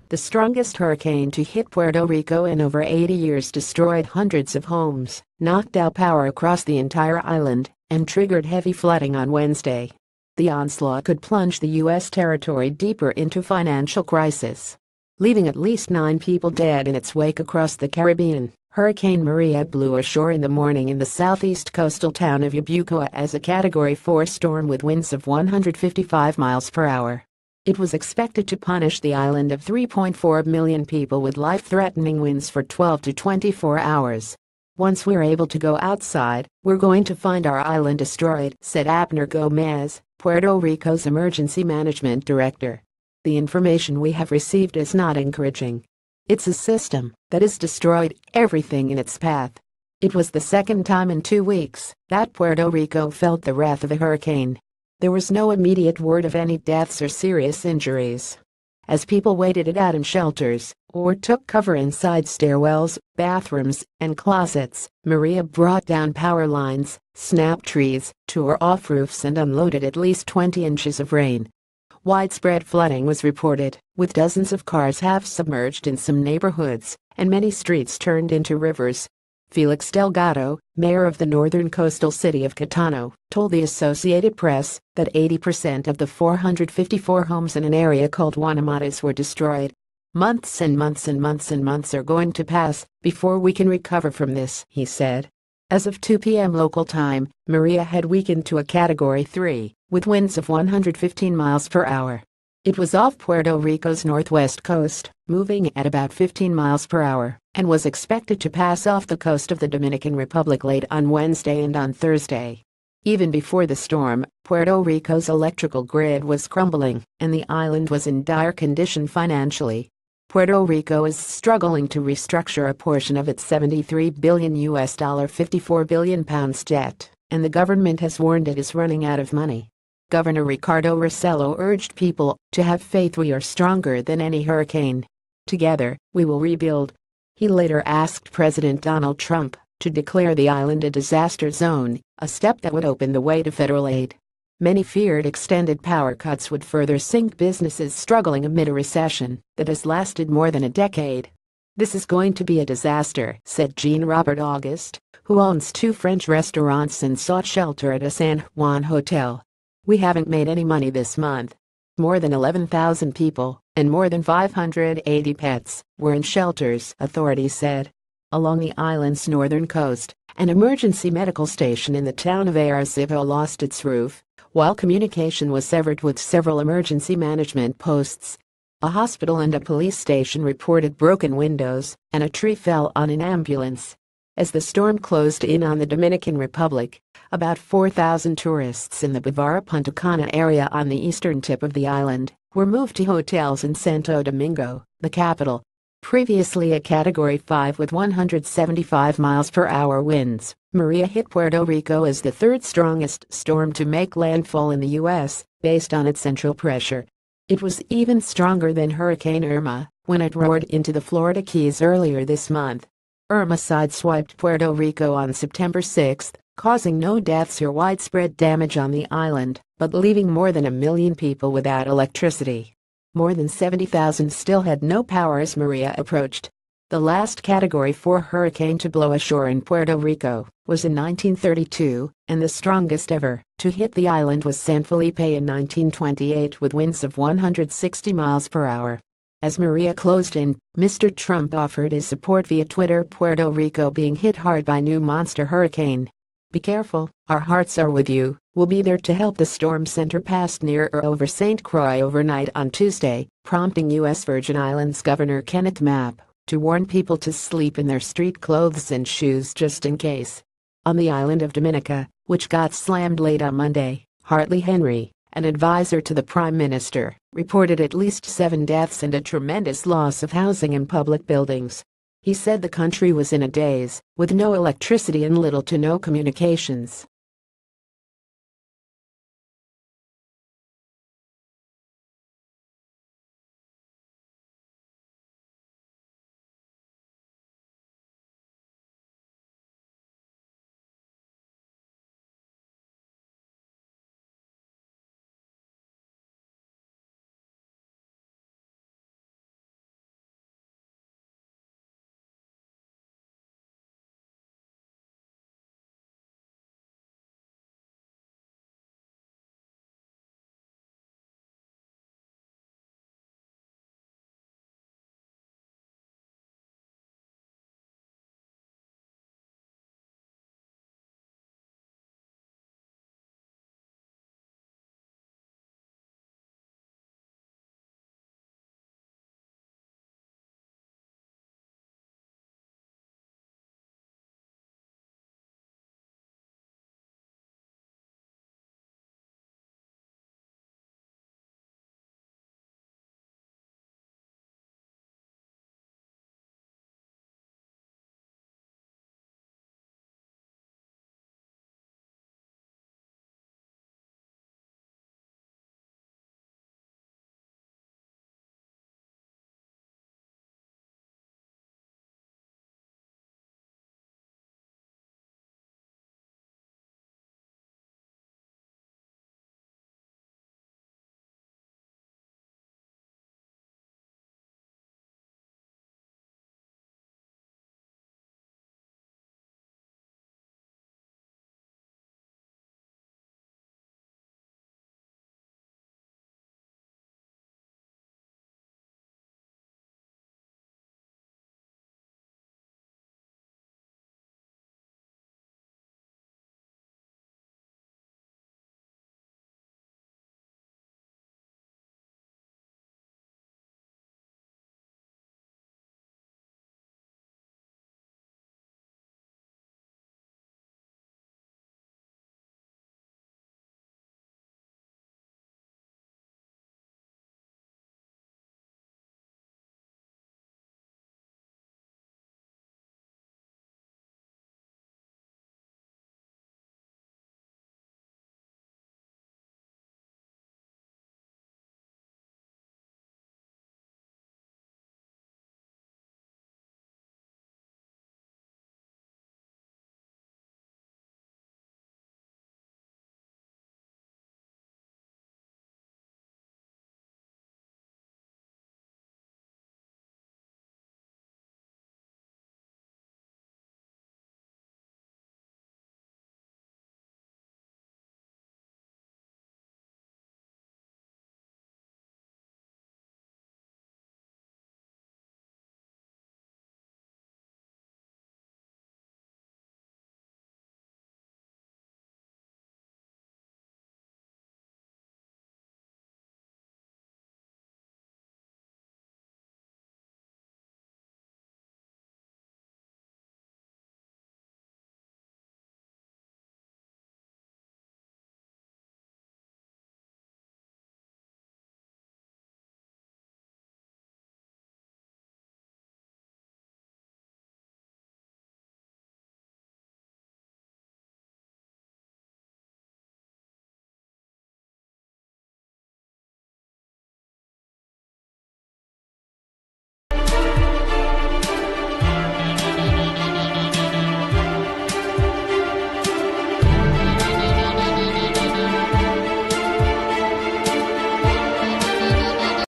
the strongest hurricane to hit Puerto Rico in over 80 years, destroyed hundreds of homes, knocked out power across the entire island, and triggered heavy flooding on Wednesday. The onslaught could plunge the U.S. territory deeper into financial crisis, leaving at least 9 people dead in its wake across the Caribbean. Hurricane Maria blew ashore in the morning in the southeast coastal town of Yabucoa as a Category 4 storm with winds of 155 miles per hour. It was expected to punish the island of 3.4 million people with life-threatening winds for 12 to 24 hours. "Once we're able to go outside, we're going to find our island destroyed," said Abner Gomez, Puerto Rico's emergency management director. "The information we have received is not encouraging. It's a system that has destroyed everything in its path." It was the second time in 2 weeks that Puerto Rico felt the wrath of a hurricane. There was no immediate word of any deaths or serious injuries. As people waited it out in shelters or took cover inside stairwells, bathrooms, and closets, Maria brought down power lines, snapped trees, tore off roofs, and unloaded at least 20 inches of rain. Widespread flooding was reported, with dozens of cars half submerged in some neighborhoods, and many streets turned into rivers. Felix Delgado, mayor of the northern coastal city of Catano, told the Associated Press that 80% of the 454 homes in an area called Guanamatas were destroyed. "Months and months and months and months are going to pass before we can recover from this," he said. As of 2 p.m. local time, Maria had weakened to a Category 3, with winds of 115 miles per hour. It was off Puerto Rico's northwest coast, moving at about 15 miles per hour, and was expected to pass off the coast of the Dominican Republic late on Wednesday and on Thursday. Even before the storm, Puerto Rico's electrical grid was crumbling, and the island was in dire condition financially. Puerto Rico is struggling to restructure a portion of its $73 billion $54 billion debt, and the government has warned it is running out of money. Governor Ricardo Rossello urged people to have faith. "We are stronger than any hurricane. Together, we will rebuild." He later asked President Donald Trump to declare the island a disaster zone, a step that would open the way to federal aid. Many feared extended power cuts would further sink businesses struggling amid a recession that has lasted more than a decade. "This is going to be a disaster," said Jean-Robert Auguste, who owns 2 French restaurants and sought shelter at a San Juan hotel. "We haven't made any money this month." More than 11,000 people and more than 580 pets were in shelters, authorities said. Along the island's northern coast, an emergency medical station in the town of Arecibo lost its roof, while communication was severed with several emergency management posts. A hospital and a police station reported broken windows, and a tree fell on an ambulance. As the storm closed in on the Dominican Republic, about 4,000 tourists in the Bavara-Punta Cana area on the eastern tip of the island were moved to hotels in Santo Domingo, the capital. Previously a Category 5 with 175 miles per hour winds, Maria hit Puerto Rico as the 3rd strongest storm to make landfall in the U.S., based on its central pressure. It was even stronger than Hurricane Irma when it roared into the Florida Keys earlier this month. Irma sideswiped Puerto Rico on September 6, causing no deaths or widespread damage on the island, but leaving more than 1 million people without electricity. More than 70,000 still had no power as Maria approached. The last Category 4 hurricane to blow ashore in Puerto Rico was in 1932, and the strongest ever to hit the island was San Felipe in 1928 with winds of 160 miles per hour. As Maria closed in, Mr. Trump offered his support via Twitter. "Puerto Rico being hit hard by new monster hurricane. Be careful, our hearts are with you. We'll be there to help." The storm center passed near or over St. Croix overnight on Tuesday, prompting U.S. Virgin Islands Governor Kenneth Mapp to warn people to sleep in their street clothes and shoes just in case. On the island of Dominica, which got slammed late on Monday, Hartley Henry, an advisor to the Prime Minister, reported at least 7 deaths and a tremendous loss of housing and public buildings. He said the country was in a daze, with no electricity and little to no communications.